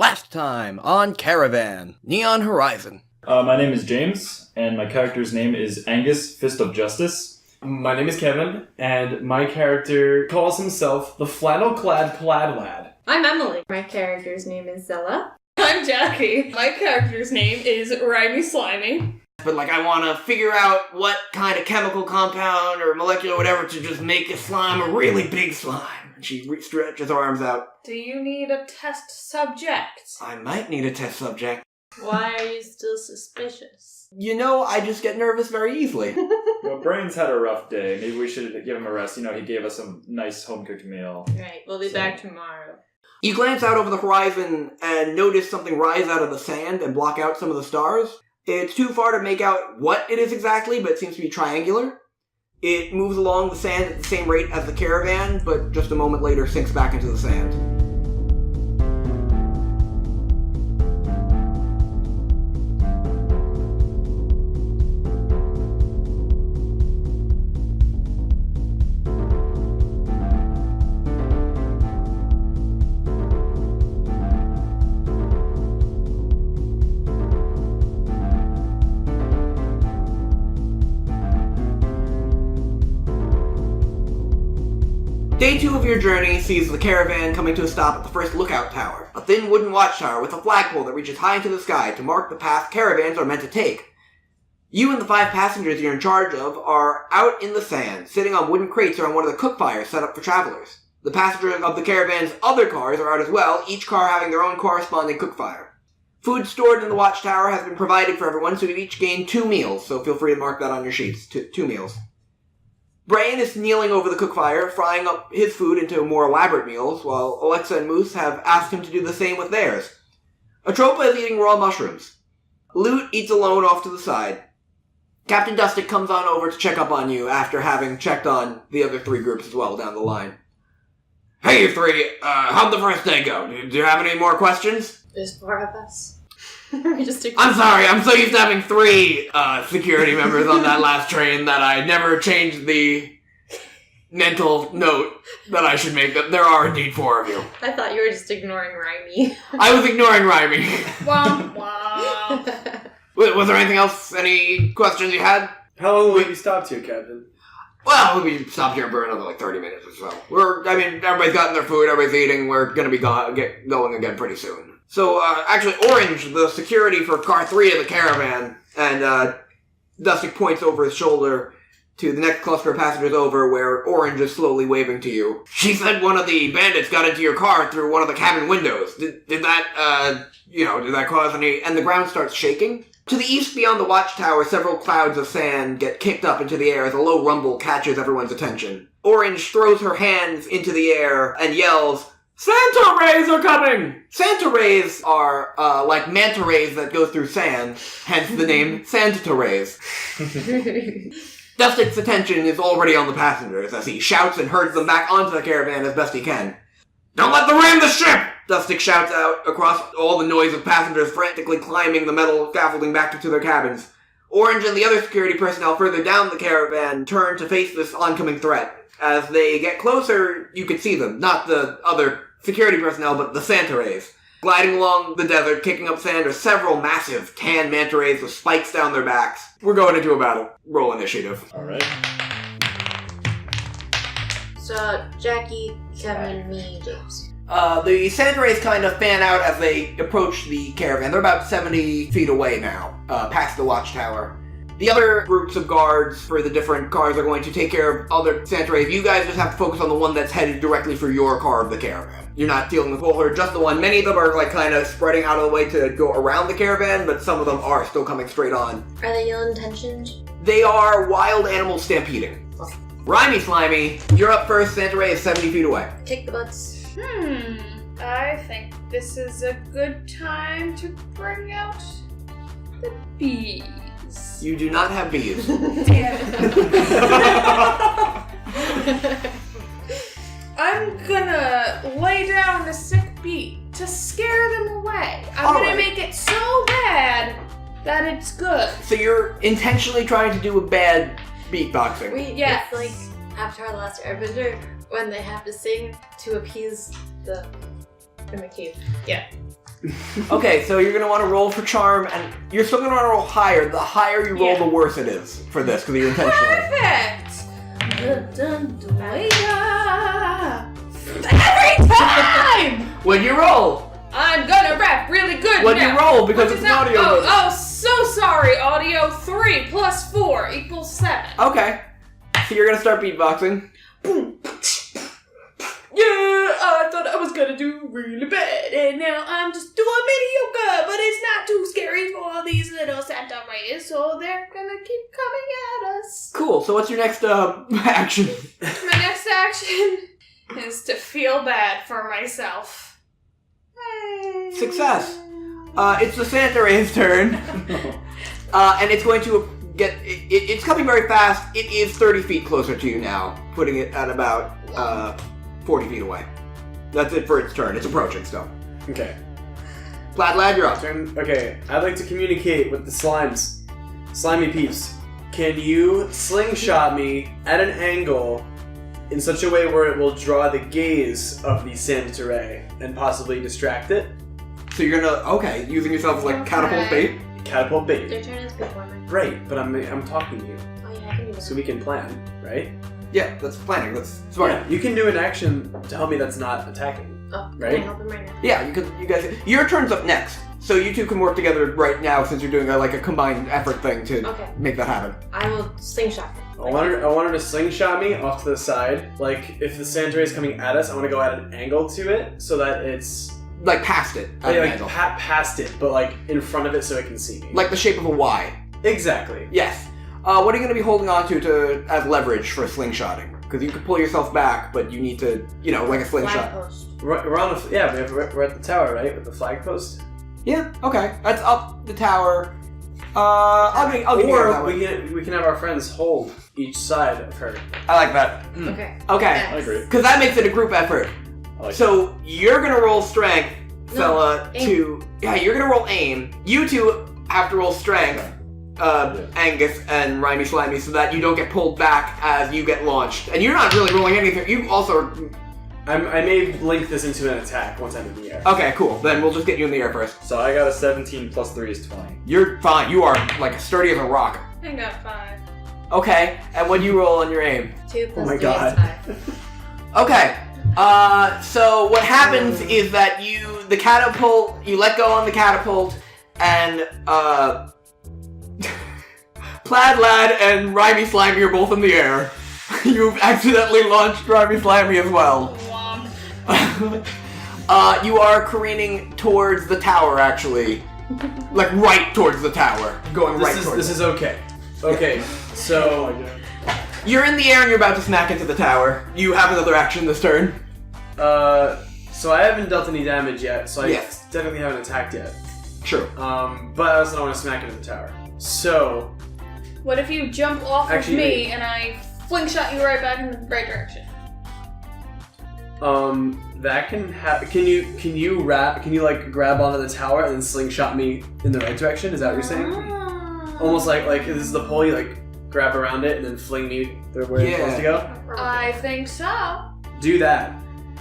Last time on Caravan, Neon Horizon. My name is James, and my character's name is Angus, Fist of Justice. My name is Kevin, and my character calls himself the Flannel-Clad Plaid Lad. I'm Emily. My character's name is Selah. I'm Jackie. My character's name is Rhymey Slimey. But I want to figure out what kind of chemical compound or molecular whatever to just make a slime a really big slime. And she stretches her arms out. Do you need a test subject? I might need a test subject. Why are you still suspicious? I just get nervous very easily. Well, Brain's had a rough day. Maybe we should give him a rest. He gave us some nice home-cooked meal. Right, we'll be back tomorrow. You glance out over the horizon and notice something rise out of the sand and block out some of the stars. It's too far to make out what it is exactly, but it seems to be triangular. It moves along the sand at the same rate as the caravan, but just a moment later sinks back into the sand. Day 2 of your journey sees the caravan coming to a stop at the first lookout tower, a thin wooden watchtower with a flagpole that reaches high into the sky to mark the path caravans are meant to take. You and the 5 passengers you're in charge of are out in the sand, sitting on wooden crates around one of the cook fires set up for travelers. The passengers of the caravan's other cars are out as well, each car having their own corresponding cook fire. Food stored in the watchtower has been provided for everyone, so you've each gained 2 meals, so feel free to mark that on your sheets. 2 meals. Brain is kneeling over the cook fire, frying up his food into more elaborate meals, while Alexa and Moose have asked him to do the same with theirs. Atropa is eating raw mushrooms. Loot eats alone off to the side. Captain Dustic comes on over to check up on you after having checked on the other 3 groups as well down the line. Hey, you 3, how'd the first day go? Do you have any more questions? There's 4 of us. I'm sorry, I'm so used to having 3 security members on that last train that I never changed the mental note that I should make that there are indeed 4 of you. I thought you were just ignoring Rhymey. I was ignoring Rhymey. Womp womp. Was there anything else? Any questions you had? How long will you stop to, Captain? Well, we stopped here for another 30 minutes or so. Everybody's gotten their food, everybody's eating, we're gonna be going again pretty soon. So, actually, Orange, the security for car 3 of the caravan, and Dustic points over his shoulder to the next cluster of passengers over where Orange is slowly waving to you. She said one of the bandits got into your car through one of the cabin windows. Did that cause any... And the ground starts shaking. To the east beyond the watchtower, several clouds of sand get kicked up into the air as a low rumble catches everyone's attention. Orange throws her hands into the air and yells, "Santa rays are coming!" Santa rays are like manta rays that go through sand, hence the name Santa rays. Dustic's attention is already on the passengers as he shouts and herds them back onto the caravan as best he can. "Don't let them ram the ship!" Dustic shouts out across all the noise of passengers frantically climbing the metal scaffolding back into their cabins. Orange and the other security personnel further down the caravan turn to face this oncoming threat. As they get closer, you can see them, not the other security personnel, but the Santa rays. Gliding along the desert, kicking up sand, are several massive tan manta rays with spikes down their backs. We're going into a battle. Roll initiative. Alright. So, Jackie, Kevin, me, James. The Santa rays kind of fan out as they approach the caravan. They're about 70 feet away now, past the watchtower. The other groups of guards for the different cars are going to take care of other Santa rays. You guys just have to focus on the one that's headed directly for your car of the caravan. You're not dealing with whole herd, just the one. Many of them are kind of spreading out of the way to go around the caravan, but some of them are still coming straight on. Are they ill-intentioned? They are wild animals stampeding. Rhymey Slimey, you're up first. Santa ray is 70 feet away. Kick the butts. I think this is a good time to bring out the bees. You do not have bees. Damn it. I'm gonna lay down a sick bee to scare them away. I'm gonna make it so bad that it's good. So you're intentionally trying to do a bad beatboxing. Yes. It's like after our last Airbender when they have to sing to appease the in the cave. Yeah. Okay, so you're gonna want to roll for charm, and you're still gonna want to roll higher. The higher you roll, Yeah. the worse it is for this, because you're intentionally. Perfect! Every time! When you roll! I'm gonna rap really good When now. you roll, because Which it's is an not- audio. Oh, so sorry, audio. 3 + 4 = 7. Okay. So you're gonna start beatboxing. Boom. Yeah, I thought I was gonna do really bad, and now I'm just doing mediocre, but it's not too scary for all these little Santa rays, so they're gonna keep coming at us. Cool. So what's your next action? My next action is to feel bad for myself. Success. It's the Santa Ray's turn, and it's going to get. It's coming very fast. It is 30 feet closer to you now, putting it at about 40 feet away. That's it for its turn. It's approaching still. Okay. Plaid Lad, you're up. Okay, I'd like to communicate with the slimes. Slimy peeps. Can you slingshot me at an angle in such a way where it will draw the gaze of the Santa Ray and possibly distract it? So you're gonna using yourself as like Okay. catapult bait. Catapult bait. Your turn is before mine. Right, but I'm talking to you, Oh yeah, I can do that. so we can plan, right? Yeah, that's planning. That's smart. Yeah, you can do an action to help me that's not attacking. Oh, Right? can I help him right now? Yeah, you guys. Your turn's up next, so you two can work together right now since you're doing a combined effort thing to Okay. make that happen. I will slingshot him. I want her to slingshot me off to the side. Like, if the Santa Ray is coming at us, I want to go at an angle to it so that it's Like past it, at an angle. past it, but like in front of it so it can see me. Like the shape of a Y. Exactly. Yes. What are you going to be holding on to as leverage for slingshotting? Because you can pull yourself back, but you need to, like a slingshot. Flagpost. We're on the we're at the tower, right, with the flag post. Yeah. Okay. That's up the tower. I'll give you that Or one. we can have our friends hold each side of her. I like that. Okay. Okay. I agree. Because that makes it a group effort. I like So you're gonna roll strength, Selah, aim. to you're gonna roll aim. You two have to roll strength, Angus and Rhymey Slimey, so that you don't get pulled back as you get launched. And you're not really rolling anything. You also I may link this into an attack once I'm in the air. okay, cool. Then we'll just get you in the air first. So I got a 17 + 3 is 20. You're fine. You are like sturdy as a rock. I got 5. Okay. And what do you roll on your aim? 2 + Oh my 3 God. is 5. Okay. So what happens is that you let go on the catapult, and Plaid Lad and Rhymey Slimey are both in the air. You've accidentally launched Rhymey Slimey as well. You are careening towards the tower, actually. Like right towards the tower. Going right towards This is okay. Okay, so You're in the air and you're about to smack into the tower. You have another action this turn. so I haven't dealt any damage yet, so I Yes. definitely haven't attacked yet. True. But I also don't want to smack into the tower. So What if you jump off Actually, of me and I flingshot you right back in the right direction? that can happen. Can you grab onto the tower and then slingshot me in the right direction? Is that what you're saying? Almost like this is the pole, you like grab around it and then fling me where it's supposed to go? I think so. Do that.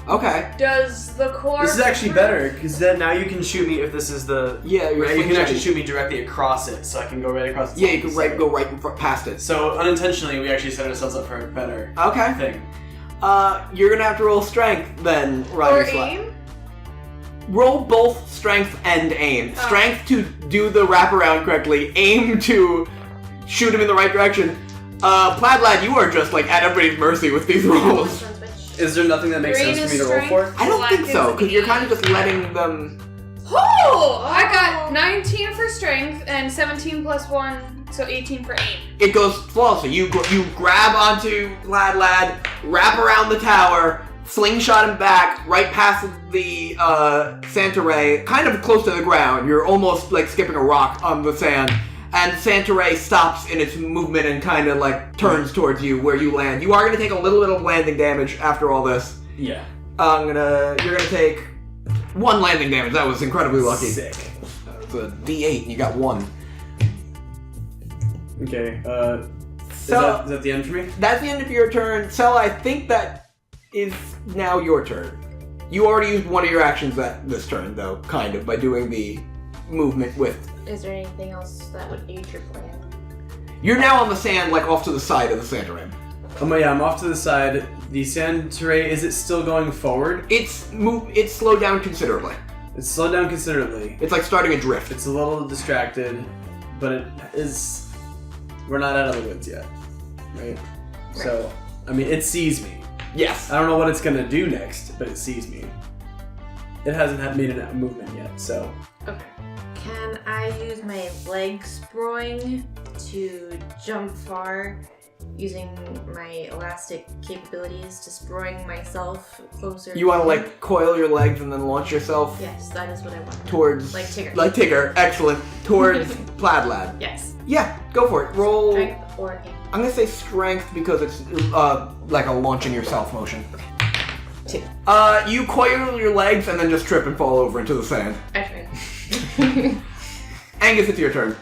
Okay. Does the core... This is actually better, because then now you can shoot me if this is the... Yeah, you're Right, you can slingshotting. actually shoot me directly across it, so I can go right across the Yeah, you can go right in front, past it. So unintentionally, we actually set ourselves up for a better Okay. thing. You're gonna have to roll strength then, Or Rhymey Slimey. aim? Roll both strength and aim. Oh. Strength to do the wraparound correctly. Aim to shoot him in the right direction. Plaid Lad, you are just like at everybody's mercy with these rolls. Is there nothing that makes Green sense for is me to roll strength. for? I don't Black think so, is because you're kind of aim. just letting them. Oh! I got 19 for strength and 17 + 1, so 18 for aim. It goes flawlessly. You grab onto Plaid Lad, wrap around the tower, slingshot him back right past the Santa Ray, kind of close to the ground. You're almost like skipping a rock on the sand. And Santa Ray stops in its movement and kind of like turns towards you where you land. You are going to take a little bit of landing damage after all this. Yeah. You're gonna take 1 landing damage. That was incredibly lucky. Sick. It's a D8 and you got 1. Okay, is So that the end for me? that's the end of your turn. Selah, I think that is now your turn. You already used one of your actions this turn, though, kind of, by doing the movement with... Is there anything else that would aid your plan? You're now on the sand, like, off to the side of the Santa Ram. I'm off to the side. The sand terrain, is it still going forward? It's slowed down considerably. It's slowed down considerably. It's like starting a drift. It's a little distracted, but it is... We're not out of the woods yet, right? So, I mean, it sees me. Yes. I don't know what it's gonna do next, but it sees me. It hasn't made a movement yet, so... Okay. Can I use my leg sproing to jump far using my elastic capabilities to sproing myself closer? You want to, like, coil your legs and then launch yourself? Yes, that is what I want. Towards... Like Tigger. Like Tigger. Excellent. Towards Plaid-Lad. Yes. Yeah, go for it. Roll... Strength or aim. I'm gonna say strength because it's, like a launching yourself motion. 2. You coil your legs and then just trip and fall over into the sand. I tried. Angus, it's your turn.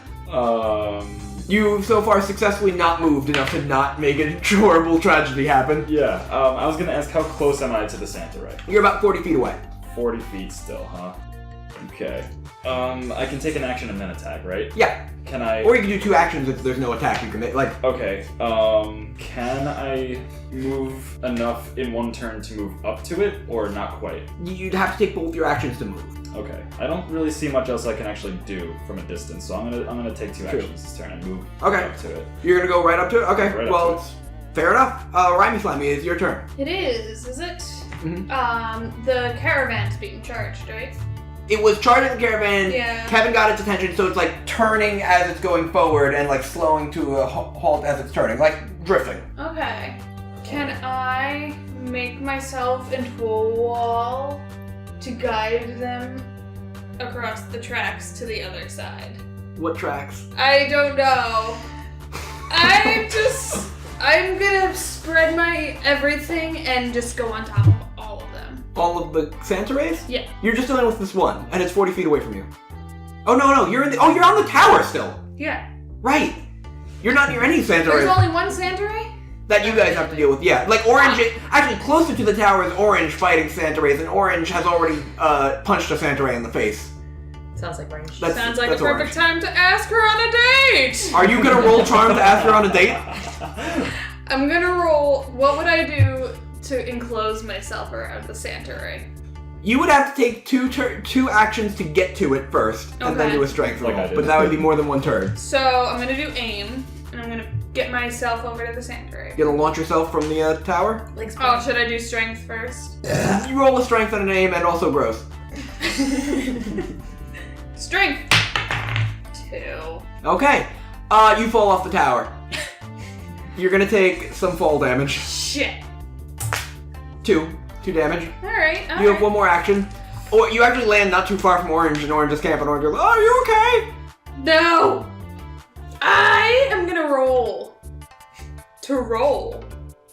You've so far successfully not moved enough to not make a horrible tragedy happen. Yeah, I was gonna ask how close am I to the Santa Ray? You're about 40 feet away. 40 feet still, huh? Okay. I can take an action and then attack, right? Yeah. Can I... Or you can do 2 actions if there's no attack you can make. Like, Okay, can I move enough in one turn to move up to it, or not quite? you'd have to take both your actions to move. Okay. I don't really see much else I can actually do from a distance, so I'm gonna take 2 True. actions this turn and move Okay. up to it. You're gonna go right up to it? Okay, Right up well, to it. it's fair enough. Rhymey Slimey, it's your turn. It is it? Mhm. The caravan's being charged, right? It was charging the caravan, Yeah. Kevin got its attention, so it's like turning as it's going forward and like slowing to a halt as it's turning, like drifting. Okay. Can I make myself into a wall to guide them across the tracks to the other side? What tracks? I don't know. I'm gonna spread my everything and just go on top of all of them. All of the Santa Rays? Yeah. You're just dealing with this one, and it's 40 feet away from you. Oh no, you're in the you're on the tower still. Yeah. Right. You're not near any Santa There's Rays only one Santa Ray? that you guys have to deal with. Yeah, like Orange. Actually, closer to the tower is Orange fighting Santa Rays, and Orange has already punched a Santa Ray in the face. Sounds like range. Sounds like a that's perfect Orange. time to ask her on a date! Are you gonna roll charm to ask her on a date? I'm gonna roll. What would I do to enclose myself around the Santa Ray? You would have to take two actions to get to it first, and then Okay. do a strength Like I roll. did. But that would be more than one turn. So I'm gonna do aim, and I'm gonna get myself over to the Santa Ray. You gonna launch yourself from the tower? Legs Oh, should I do strength first? You roll a strength and an aim, and also gross. Strength! 2. Okay. You fall off the tower. You're gonna take some fall damage. Shit. 2 damage. Alright, You have one more action. Or you actually land not too far from Orange, and Orange is camping. Orange goes, "Oh, are you okay?" No! I am gonna roll. To roll.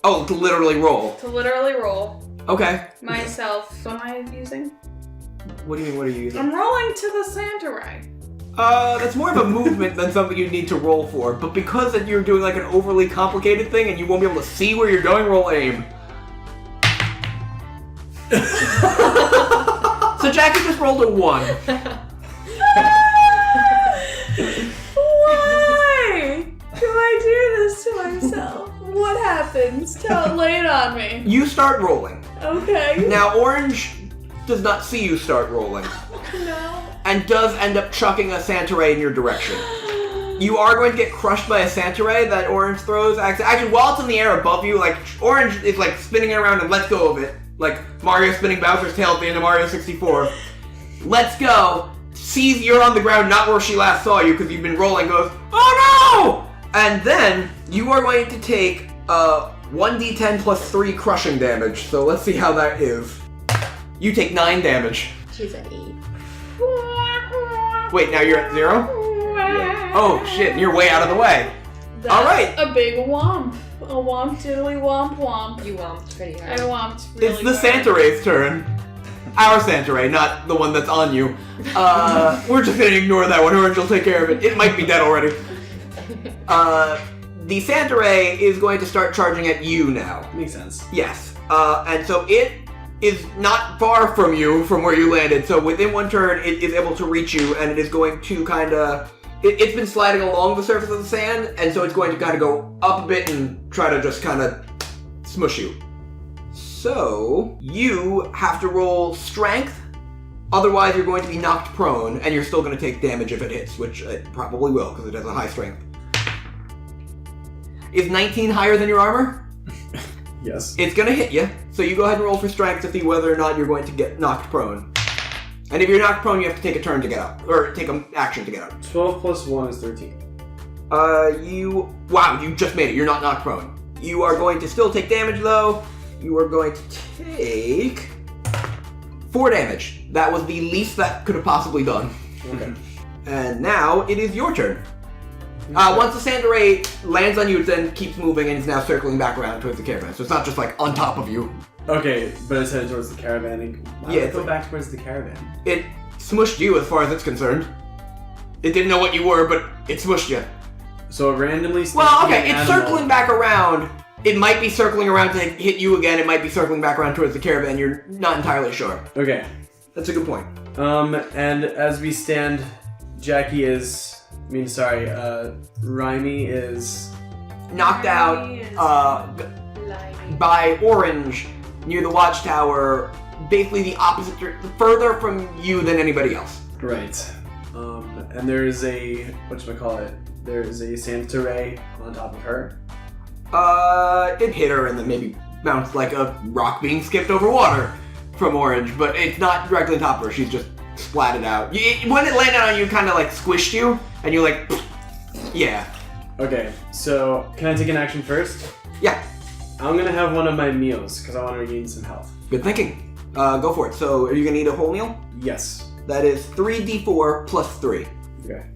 Oh, to literally roll. To literally roll. Okay. Myself. What am I using? What do you mean? What are you using? I'm rolling to the Santa Ray. That's more of a movement than something you need to roll for. But because that you're doing like an overly complicated thing, and you won't be able to see where you're going, roll aim. So Jackie just rolled a 1. Why do I do this to myself? What happens? Lay it on me. You start rolling. Okay. Now Orange does not see you start rolling, No. and does end up chucking a Santa Ray in your direction. You are going to get crushed by a Santa Ray that Orange throws. Actually, while it's in the air above you, like Orange is like spinning it around and lets go of it, like Mario spinning Bowser's tail at the end of Mario 64. Lets go, sees you're on the ground, not where she last saw you because you've been rolling. Goes, "Oh no!" And then you are going to take 1d10 plus 3 crushing damage. So let's see how that is. You take 9 damage. She's at 8. Wait, now you're at 0? Yeah. Oh shit, you're way out of the way. That's All right. a big womp. A womp diddly womp womp. You womped pretty I hard. womped really It's the hard. Santa Ray's turn. Our Santa Ray, not the one that's on you. We're just gonna ignore that one. Orange will take care of it. It might be dead already. The Santa Ray is going to start charging at you now. Makes sense. Yes. And so it is not far from you from where you landed. So within one turn, it is able to reach you, and it is going to kind of... It's been sliding along the surface of the sand, and so it's going to kind of go up a bit and try to just kind of smush you. So you have to roll strength. Otherwise, you're going to be knocked prone, and you're still going to take damage if it hits, which it probably will, because it has a high strength. Is 19 higher than your armor? Yes. It's going to hit you, so you go ahead and roll for strength to see whether or not you're going to get knocked prone. And if you're knocked prone, you have to take a turn to get up, or take an action to get up. 12 plus 1 is 13. Wow, you just made it. You're not knocked prone. You are going to still take damage, though. You are going to take 4 damage. That was the least that could have possibly done. Okay. And now it is your turn. Once the sand array lands on you, it then keeps moving and is now circling back around towards the caravan. So it's not just like on top of you. Okay, but it's headed towards the caravan. Why would it go it's back towards the caravan? It smushed you as far as it's concerned. It didn't know what you were, but it smushed you. So it randomly... Well, okay, it's circling back around. It might be circling around to hit you again. It might be circling back around towards the caravan. You're not entirely sure. Okay. That's a good point. And as we stand, Jackie is... Rhymey is... Knocked out by Orange near the watchtower, basically the opposite, further from you than anybody else. Right. And there's a... There's a sand array on top of her. It hit her and then maybe bounced like a rock being skipped over water from Orange, but it's not directly on top of her. She's just splatted out. When it landed on you, kind of like squished you, and you're like, yeah. Okay, so can I take an action first? Yeah. I'm gonna have one of my meals because I want to regain some health. Good thinking. Go for it. So, are you gonna eat a whole meal? Yes. That is 3d4 plus 3. Okay.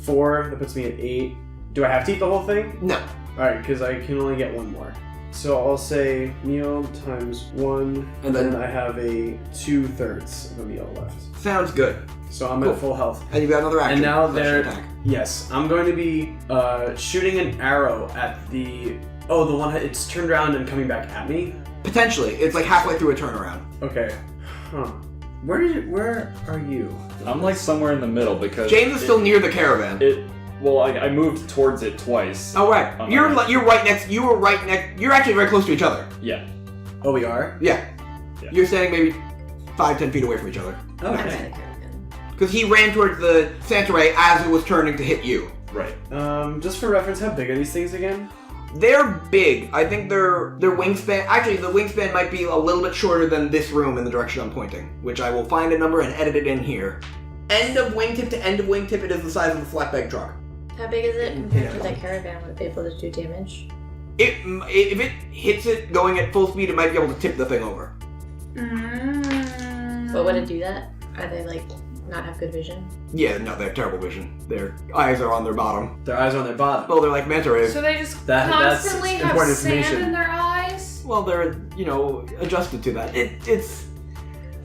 4. That puts me at 8. Do I have to eat the whole thing? No. All right, because I can only get one more. So I'll say meal times 1, and then I have a 2/3 of a meal left. Sounds good. So I'm Cool. at full health. And you've got another action. And now Special attack. Yes, I'm going to be shooting an arrow at the... Oh, the one it's turned around and coming back at me? Potentially. It's like halfway through a turnaround. Okay. Huh. Where are you? I'm like somewhere in the middle because James is still near the caravan. I moved towards it twice. Oh, right. You're right next... You're actually very close to each other. Yeah. Oh, we are? Yeah. You're standing maybe 5-10 feet away from each other. Okay. Because he ran towards the Santaray as it was turning to hit you. Right. Just for reference, how big are these things again? They're big. I think their wingspan... Actually, the wingspan might be a little bit shorter than this room in the direction I'm pointing, which I will find a number and edit it in here. End of wingtip to end of wingtip, it is the size of a flatbed truck. How big is it compared to that caravan? Would it be able to do damage? If it hits it going at full speed, it might be able to tip the thing over. But would it do that? Are they like not have good vision? Yeah, no, they have terrible vision. Their eyes are on their bottom. Their eyes are on their bottom. Well, they're like manta rays. So they just That's constantly have important sand information. in their eyes? Well, they're, adjusted to that.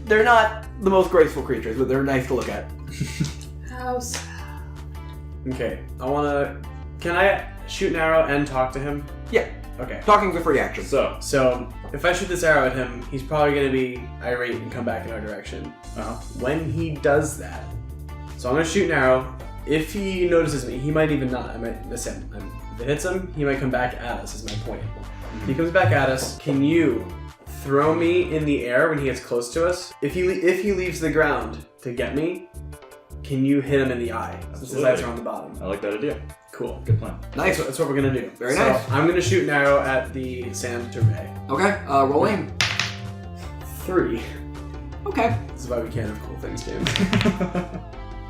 They're not the most graceful creatures, but they're nice to look at. How sad. Okay, can I shoot an arrow and talk to him? Yeah. Okay. Talking's a free action. So, if I shoot this arrow at him, he's probably going to be irate and come back in our direction. When he does that, so I'm going to shoot an arrow. If he notices me, he might even not. I might miss him. If it hits him, he might come back at us, is my point. If he comes back at us, can you throw me in the air when he gets close to us? If he leaves the ground to get me, can you hit him in the eye? Since his eyes are on the bottom. I like that idea. Cool. Good plan. Nice. That's what we're going to do. Very nice. I'm going to shoot an arrow at the Sand Turvey. Okay, roll aim. 3. Okay. This is why we can't have cool things, James.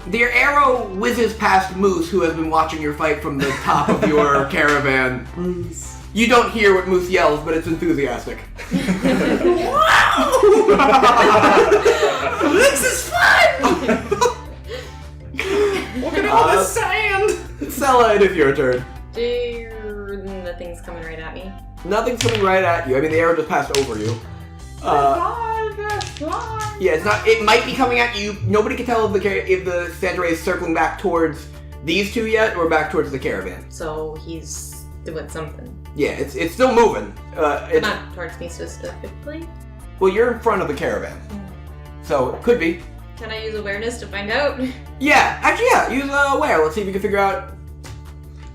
The arrow whizzes past Moose, who has been watching your fight from the top of your caravan. Moose. You don't hear what Moose yells, but it's enthusiastic. Wow! This is fun! Look at all this sand! Selah, it is your turn. The thing's coming right at me. Nothing's coming right at you. I mean, the arrow just passed over you. Yeah, it's not. It might be coming at you. Nobody can tell if the Santaray is circling back towards these two yet, or back towards the caravan. So he's doing something. Yeah, it's still moving. Not towards me specifically. Well, you're in front of the caravan. So, it could be. Can I use awareness to find out? Yeah, actually, yeah. Use aware. Let's see if you can figure out.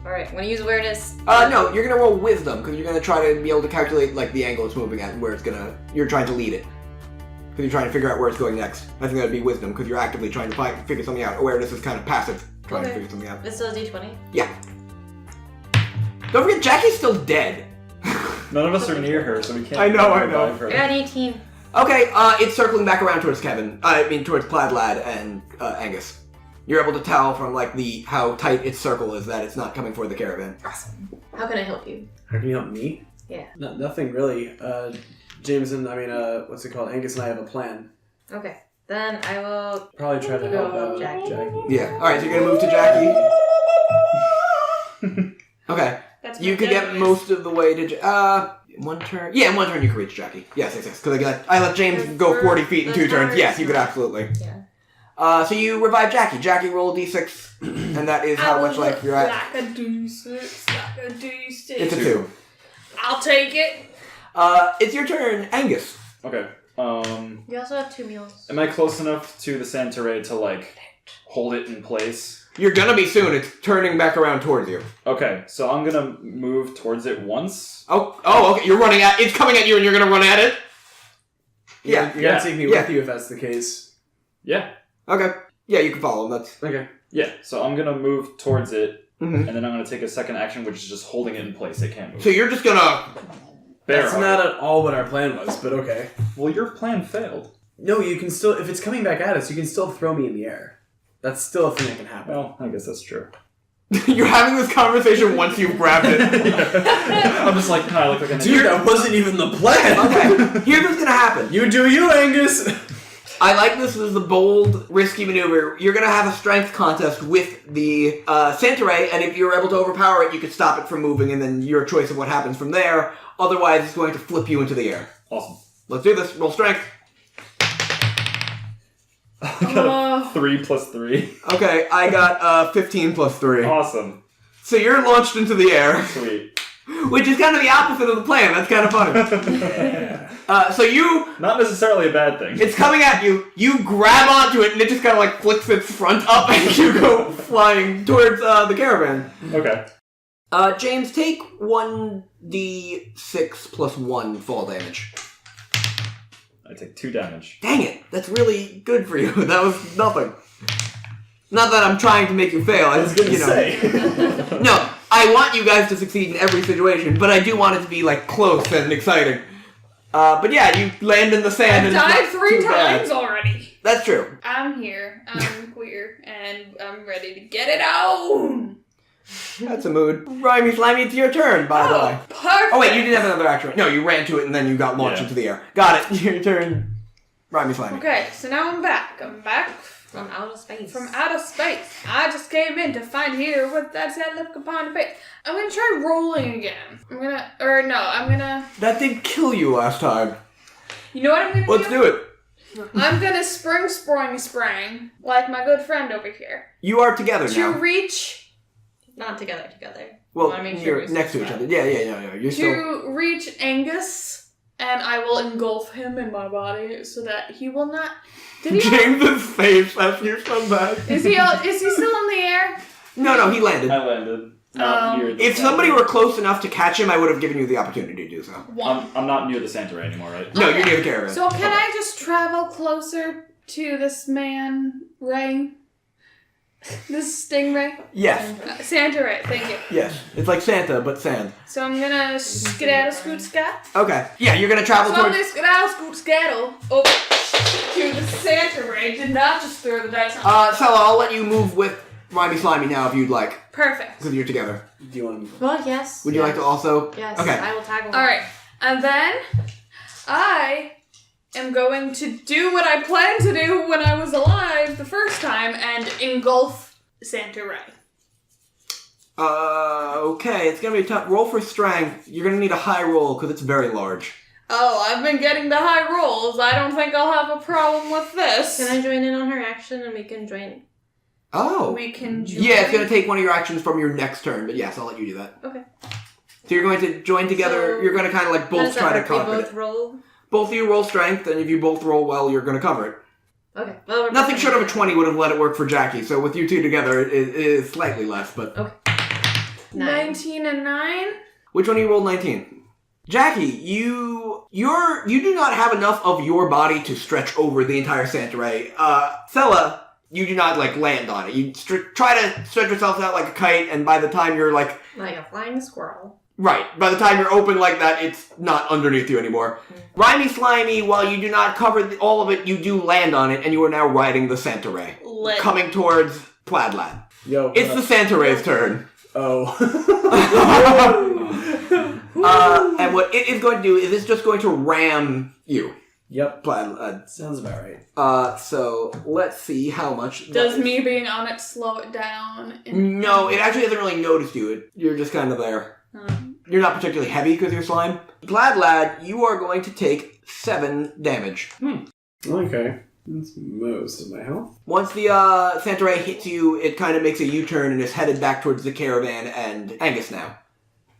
Alright, I'm gonna use awareness. No, you're gonna roll wisdom, because you're gonna try to be able to calculate, like, the angle it's moving at and where it's gonna... You're trying to lead it. Because you're trying to figure out where it's going next. I think that'd be wisdom, because you're actively trying to figure something out. Awareness is kind of passive, trying to figure something out. This is D20? Yeah. Don't forget, Jackie's still dead. None of us are near her, so we can't I know. revive her. I got an 18. Okay, it's circling back around towards towards Plaid-Lad and Angus. You're able to tell from, like, how tight its circle is that it's not coming for the caravan. Awesome. How can I help you? How can you help me? Yeah. Nothing really. James and, what's it called? Angus and I have a plan. Okay. Then I will... Probably try to help out Jackie. Yeah. Alright, so you're gonna move to Jackie. Okay. That's You my could get deadliest. most of the way to... one turn? Yeah, in one turn you can reach Jackie. Yes. Because I let James go 40 feet in 2 turns. Yes, you could absolutely. Yeah. So you revive Jackie. Jackie, roll a d6, and that is how much life you're at. Like a D6, like a D6. It's a 2. I'll take it. It's your turn, Angus. Okay. You also have 2 meals. Am I close enough to the Santeray to, like, hold it in place? You're gonna be soon. It's turning back around towards you. Okay, so I'm gonna move towards it once. Oh, okay. You're running at. It's coming at you, and you're gonna run at it. Yeah. You gotta take me with you if that's the case. Yeah. Okay. Yeah, you can follow him. That's Okay. Yeah, so I'm gonna move towards it, Mhm. and then I'm gonna take a second action, which is just holding it in place. It can't move. So you're just gonna. That's not at all what our plan was, but okay. Well, your plan failed. No, you can still, if it's coming back at us, you can still throw me in the air. That's still a thing that can happen. Well, I guess that's true. You're having this conversation once you've grabbed it. I'm just like, I look like an Dude, that wasn't even the plan! Okay. Here's what's gonna happen. You do you, Angus! I like this as a bold, risky maneuver. You're gonna have a strength contest with the Santeray, and if you're able to overpower it, you can stop it from moving, and then your choice of what happens from there. Otherwise, it's going to flip you into the air. Awesome. Let's do this. Roll strength. I got a 3 plus 3. Okay, I got 15 plus 3. Awesome. So you're launched into the air, Sweet. which is kind of the opposite of the plan. That's kind of funny. So you... Not necessarily a bad thing. It's coming at you, you grab onto it, and it just kind of like flicks its front up, and you go flying towards the caravan. Okay. James, take 1d6 plus 1 fall damage. I take 2 damage. Dang it, that's really good for you. That was nothing. Not that I'm trying to make you fail. I was gonna say. No, I want you guys to succeed in every situation, but I do want it to be like close and exciting. But yeah, you land in the sand. I've and it's died not 3 too bad. times already. That's true. I'm here. I'm queer, and I'm ready to get it out. That's a mood. Rhymey, Slimey, it's your turn, by the way. Perfect. Oh wait, you didn't have another action. No, you ran to it and then you got launched Yeah. into the air. Got it. Your turn. Rhymey, Slimey. Okay, so now I'm back. I'm back From outer space. from outer space. I just came in to find here what that said look upon the face. I'm gonna try rolling again. I'm gonna. That did kill you last time. You know what I'm gonna Let's do it. I'm gonna sprang like my good friend over here You are together to now. reach. Not together. Well, wanna make sure you're we're next to each still other. Yeah. You're still... To reach Angus, and I will engulf him in my body so that he will not. Did he? James's face after you said that. Is he still in the air? No, he landed. I landed. Not near the If Santa somebody Ray. were close enough to catch him, I would have given you the opportunity to do so. I'm not near the Santa Ray anymore, right? No, you're near the caravan. So can I just travel closer to this man, Ray? This stingray? Yes. Santa Ray, thank you. Yes. It's like Santa, but sand. So I'm gonna skedaddle scoot scat. Okay. Yeah, you're gonna travel So I'm towards... gonna skedaddle scoot scaddle over to the Santa Ray. Did not just throw the dice on. Selah, I'll let you move with Rhymey Slimey now if you'd like, Perfect. because you're together. Do you want to move? Well, yes. Would you like to also... Yes. Okay. I will tag along. Alright, and then I am going to do what I planned to do when I was alive the first time and engulf Santa Ray. Okay, it's gonna be tough. Roll for strength. You're gonna need a high roll, because it's very large. Oh, I've been getting the high rolls. I don't think I'll have a problem with this. Can I join in on her action and we can join? Oh. We can join. Yeah, it's gonna take one of your actions from your next turn, but yes, I'll let you do that. Okay. So you're going to join together, So, you're gonna kind of like How both does that try to work? We conquer both it. roll? Both of you roll strength, and if you both roll well, you're going to cover it. Okay. Well, Nothing short of a 20 would have let it work for Jackie, so with you two together, it is slightly less, but... Okay. 19 and 9? Which one of you rolled 19? Jackie, you do not have enough of your body to stretch over the entire Santaray. Selah, you do not, land on it. You try to stretch yourself out like a kite, and by the time you're, like a flying squirrel. Right. By the time you're open like that, it's not underneath you anymore. Rhymey, Slimey, while you do not cover all of it, you do land on it, and you are now riding the Santaray. Coming towards Plaid-Lad. Yo. It's the Santaray's turn. Oh. And what it is going to do is it's just going to ram you. Yep. Plaid-Lad. Sounds about right. So let's see how much. Does me being on it slow it down? No, it actually hasn't really noticed you. You're just kind of there. You're not particularly heavy because you're slime. Plaid-Lad, you are going to take 7 damage. Okay. That's most of my health. Once the Santaray hits you, it kind of makes a U-turn and is headed back towards the Caravan and Angus now.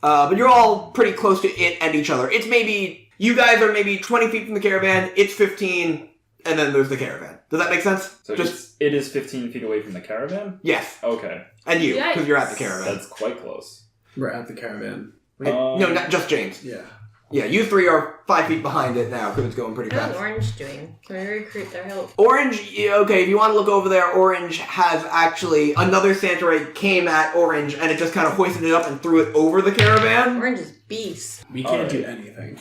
But you're all pretty close to it and each other. It's maybe... You guys are maybe 20 feet from the Caravan, it's 15, and then there's the Caravan. Does that make sense? So it is 15 feet away from the Caravan? Yes. Okay. And you, because you're at the Caravan. That's quite close. We're at the Caravan. No, not just James. Yeah. Yeah, you 3 are 5 feet behind it now because it's going pretty How's fast. Orange doing? Can we recruit their help? Orange, okay, if you want to look over there, Orange has actually... Another Santaray came at Orange and it just kind of hoisted it up and threw it over the Caravan. Orange is beast. We can't do anything.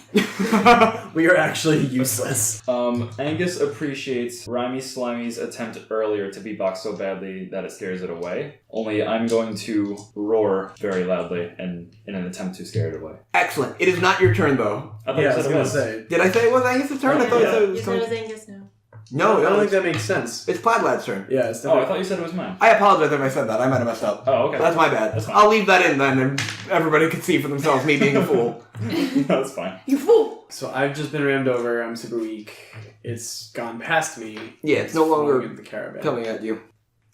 We are actually useless. Angus appreciates Rhymey Slimey's attempt earlier to beatbox so badly that it scares it away. Only I'm going to roar very loudly in an attempt to scare it away. Excellent. It is not your turn, though. I thought Yeah, I you was said it gonna was. say. Did I say it was Angus' turn? I thought Yeah. it You was... said it was Angus now. No, I don't no, think that makes sense. it's Plaid-Lad's turn. Yeah, it's Oh, I definitely... thought you said it was mine. I apologize if I said that. I might have messed up. Oh, okay. That's my bad. That's fine. I'll leave that in then, and everybody can see for themselves me being a fool. That's fine. You fool! So I've just been rammed over. I'm super weak. It's gone past me. Yeah, it's no longer flying at the Caravan. coming at you.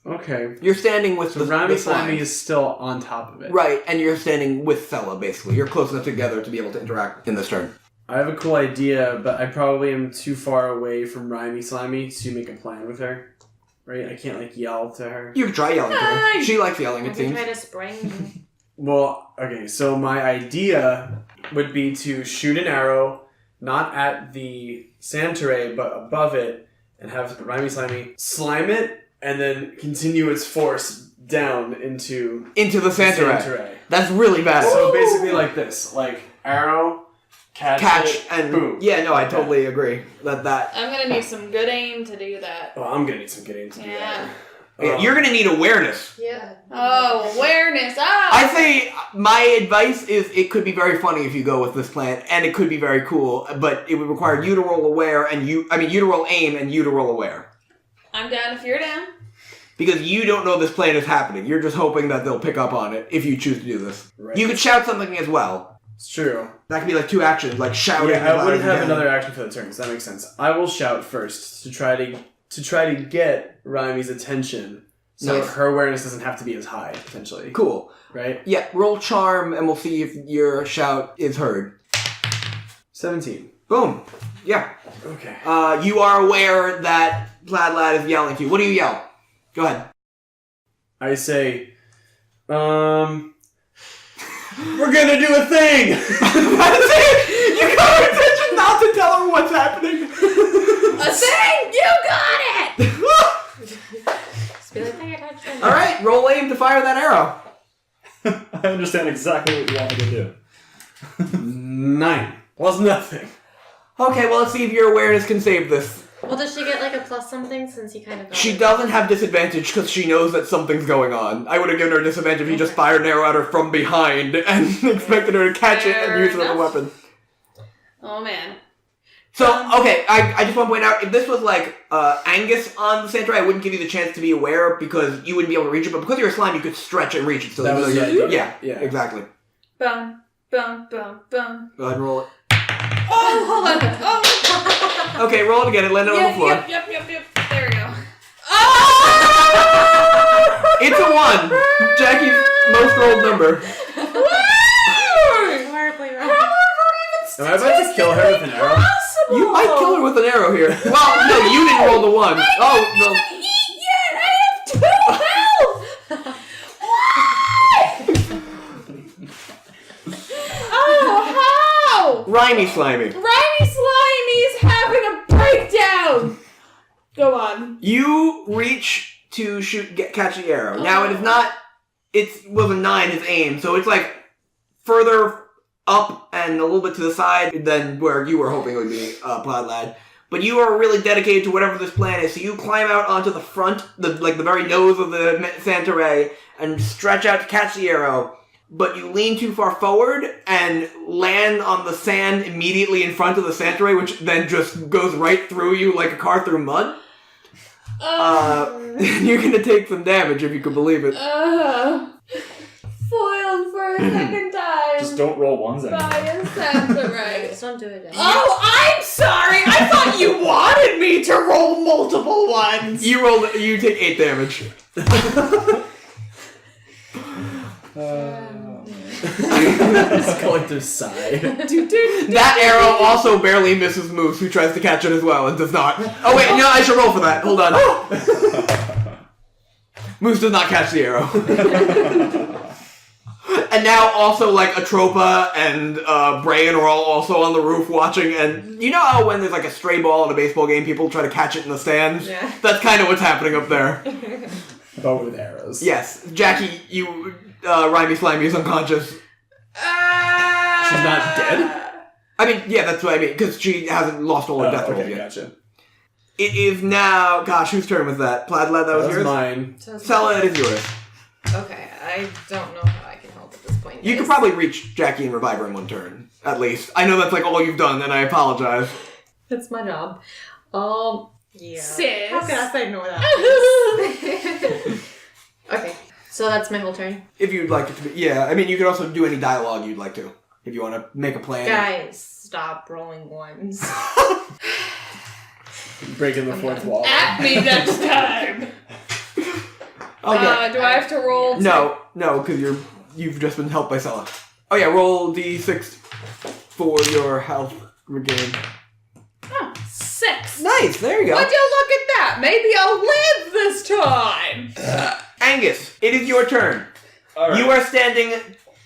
Okay. You're standing with So the Rhymey slime. Slimey is still on top of it. Right, and you're standing with Selah, basically. You're close enough together to be able to interact in this turn. I have a cool idea, but I probably am too far away from Rhymey Slimey to make a plan with her. Right? I can't, yell to her. You can try yelling to her. She likes yelling, it Have you seems. tried to spring? Well, okay, so my idea would be to shoot an arrow, not at the Santaray, but above it, and have Rhymey Slimey slime it, and then continue its force down into Into the Santaray. Santaray. That's really bad. So basically like this, arrow, catch it, and boom. Yeah, no, I totally agree. That I'm gonna need some good aim to do that. Oh, I'm gonna need some good aim to do that. yeah, you're gonna need awareness. Yeah. Oh, awareness! Ah! I say my advice is it could be very funny if you go with this plan, and it could be very cool, but it would require you to roll aware and you to roll aim and you to roll aware. I'm down if you're down. Because you don't know this plan is happening. You're just hoping that they'll pick up on it if you choose to do this. Right. You could shout something as well. It's true. That could be 2 actions, shouting. Yeah, as I loud wouldn't as you have can. another action for the turn, so that makes sense. I will shout first to try to get Rhymey's attention, so Nice. her awareness doesn't have to be as high, potentially. Cool. Right? Yeah, roll charm, and we'll see if your shout is heard. 17. Boom. Yeah. Okay. You are aware that Plaid-Lad is yelling to you. What do you yell? Go ahead. I say, we're gonna do a thing! That's it! You got her attention not to tell her what's happening. A thing! You got it! Just be like, I got you. Alright, roll aim to fire that arrow. I understand exactly what you want me to do. 9. Was nothing. Okay, well, let's see if your awareness can save this. Well, does she get a plus something since he kind of got She it? doesn't have disadvantage because she knows that something's going on. I would have given her a disadvantage if he just fired an arrow at her from behind and expected her to catch it and Fair use it as a enough. weapon. Oh man. So, okay, I just want to point out, if this was Angus on the Santaray, I wouldn't give you the chance to be aware because you wouldn't be able to reach it, but because you're a slime, you could stretch and reach it. So That was the idea. yeah, exactly. Boom, boom, boom, boom. Go ahead and roll it. Oh, hold on. Oh. Okay, roll it again and land it on the floor. Yep. There we go. It's a 1. Jackie's most rolled number. Horribly wrong. Am I about to kill her with an arrow? impossible! You might kill her with an arrow here. Well, no, you didn't roll the 1. Oh, no. Eat yet! I have 2 health! Oh, how? Rhymey Slimy. Rhymey Slimey's having a breakdown! Go on. You reach to catch the arrow. Now, it is not... It was a 9, his aim, so it's like further up and a little bit to the side than where you were hoping it would be, Plaid-Lad. But you are really dedicated to whatever this plan is, so you climb out onto the front, the very nose of the Santa Ray, and stretch out to catch the arrow. But you lean too far forward and land on the sand immediately in front of the Santa Ray, which then just goes right through you like a car through mud. You're gonna take some damage if you can believe it. Foiled for a second time. Just don't roll ones anymore. By a Santa Ray. Just don't do it. Oh, I'm sorry. I thought you wanted me to roll multiple ones. You take 8 damage. This collective sigh. That arrow also barely misses Moose, who tries to catch it as well and does not. Oh wait, no, I should roll for that. Hold on. Moose does not catch the arrow. And now also like Atropa and Brayan are all also on the roof watching, and you know how when there's like a stray ball in a baseball game, people try to catch it in the stands? Yeah. That's kind of what's happening up there. But with arrows. Yes. Jackie, Rhymey Slimy is unconscious. She's not dead? I mean, yeah, that's what I mean, because she hasn't lost all her death rolls okay, yet. gotcha. It is now... Gosh, whose turn was that? Plaid-Lad, that was yours? mine. Selah, it is yours. Okay, I don't know how I can help at this point. You could probably reach Jackie and revive her in one turn, at least. I know that's like all you've done, and I apologize. That's my job. Yeah. Sis. How can I say no without this? Okay, so that's my whole turn. If you'd like it to be... Yeah, I mean, you could also do any dialogue you'd like to, if you want to make a plan. Guys, stop rolling ones. Breaking the fourth wall. At me next time. Okay. Do I have to roll? No, because you've just been helped by Selah. Oh yeah, roll d6 for your health regain. Oh, 6. Nice, there you go. Would you look at that? Maybe I'll live this time. Angus, it is your turn. All right. You are standing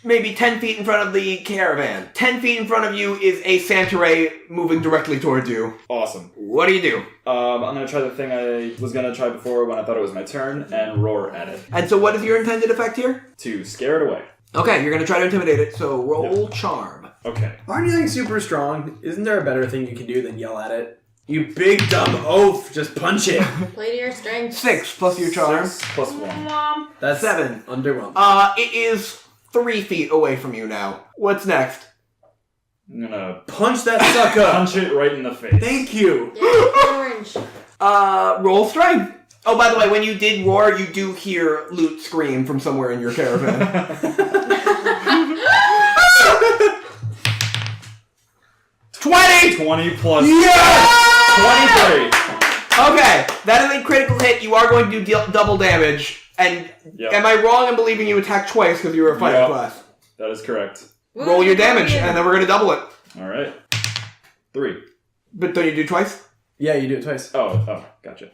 maybe 10 feet in front of the caravan. 10 feet in front of you is a Santa Ray moving directly towards you. Awesome. What do you do? I'm gonna try the thing I was gonna try before when I thought it was my turn and roar at it And so what is your intended effect here? to scare it away. Okay, you're going to try to intimidate it, so roll charm. Okay. Aren't you like super strong? Isn't there a better thing you can do than yell at it? You big dumb oaf, just punch it. Play to your strength. 6 plus your charm. 6 plus 1. Mom. That's 7. Underwhelming. It is 3 feet away from you now. What's next? I'm gonna Punch that sucker. punch it right in the face. Thank you. Yeah, orange. Roll strength. Oh, by the way, when you did roar, you do hear Loot scream from somewhere in your caravan. 20! 20 plus Yeah! 23. Okay, that is a critical hit. You are going to do double damage. And Yep. am I wrong in believing you attacked twice because you were a fighting Yep. class? That is correct. Roll your damage, and then we're going to double it. Alright. 3. But don't you do twice? Yeah, you do it twice. Oh, gotcha.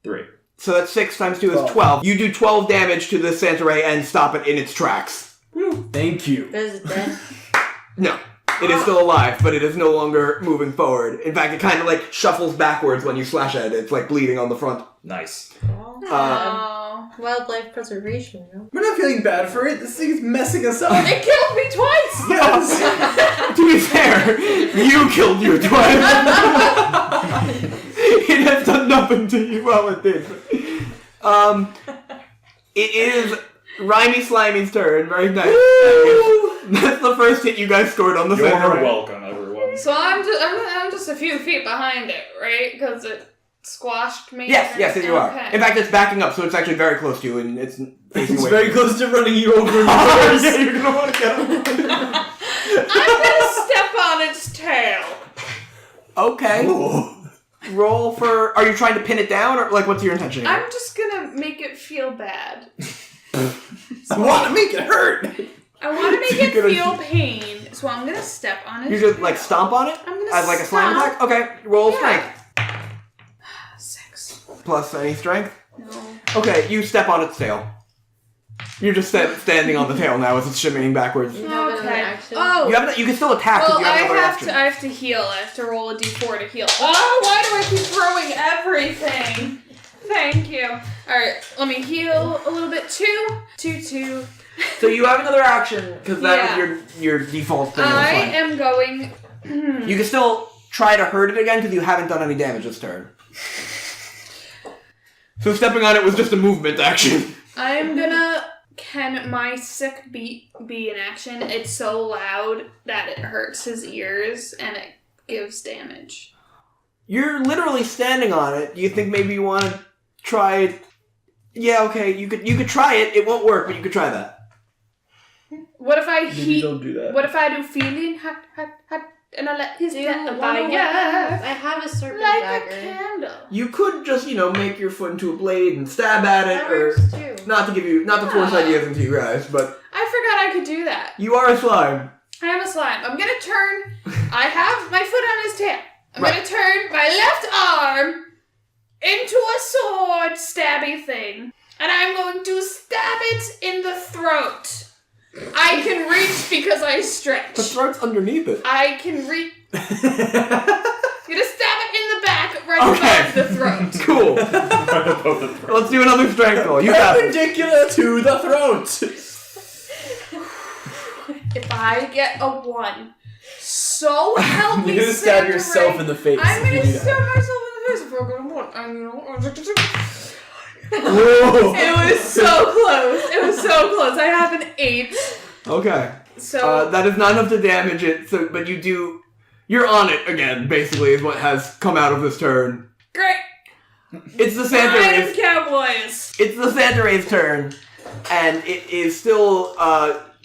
3. So that's 6 times 2 is 12. 12. You do 12 damage to the Santa Ray and stop it in its tracks. Thank you. Is it dead? No. It is still alive, but it is no longer moving forward. In fact, it kind of like shuffles backwards when you slash at it. It's like bleeding on the front. Nice. Oh. Wildlife preservation, you know? We're not feeling bad for it. This thing is messing us up. It killed me twice. Yes. To be fair, you killed you twice. It has done nothing to you while it did. It is Rhymey Slimey's turn. Very nice. That's the first hit you guys scored on the You're Santa Ray. welcome, everyone. So I'm just a few feet behind it, right? Because it squashed me. Yes, you are. Okay. In fact, it's backing up, so it's actually very close to you, and it's facing It's away. very close to running you over in Yeah, reverse. you're gonna want to get him. I'm gonna step on its tail. Okay. Ooh. Roll for... Are you trying to pin it down, or like what's your intention here? I'm just gonna make it feel bad. I want to make it hurt. I want to make it You're gonna- feel pain, So I'm gonna step on it. You just like stomp on it I'm gonna as like a slam attack. Okay, roll strength 6. plus any strength. No. Okay, you step on its tail. You're just standing on the tail now as it's shimmying backwards. You have another Okay. action. Oh. You can still attack. Well, if you have another I action. have to heal. I have to roll a d4 to heal. Oh, why do I keep throwing everything? Thank you. Alright, let me heal a little bit. 2. So you have another action because that was your default thing. I am going. You can still try to hurt it again because you haven't done any damage this turn. So stepping on it was just a movement action. I'm gonna. Can my sick beat be in action? It's so loud that it hurts his ears and it gives damage. You're literally standing on it. Do you think maybe you want to try it? Yeah, okay. You could try it. It won't work, but you could try that. What if I Maybe don't do that. What if I do feeling hot, and I let his Do you death want by to I have a serpent like dagger. a candle. You could just, make your foot into a blade and stab at it, That or works too. not to force ideas into you guys, but I forgot I could do that. you are a slime. I am a slime. I'm gonna turn. I have my foot on his tail. I'm Right. gonna turn my left arm into a sword stabby thing, and I'm going to stab it in the throat. I can reach because I stretch. The throat's underneath it. I can reach. I'm gonna stab it in the back, right Okay. above the throat. Cool. Right above the throat. Let's do another strength roll. You have it. Perpendicular to the throat. If I get a 1, so help me. You're gonna stab Santa yourself Ray. in the face. I'm if you gonna do stab that. myself in the face if I get a 1. Whoa. It was so close. It was so close. I have an 8. Okay. So That is not enough to damage it, but you're on it again, basically, is what has come out of this turn. great. It's the Santa I'm Race. Cowboys. It's the Santa Ray's turn, and it is still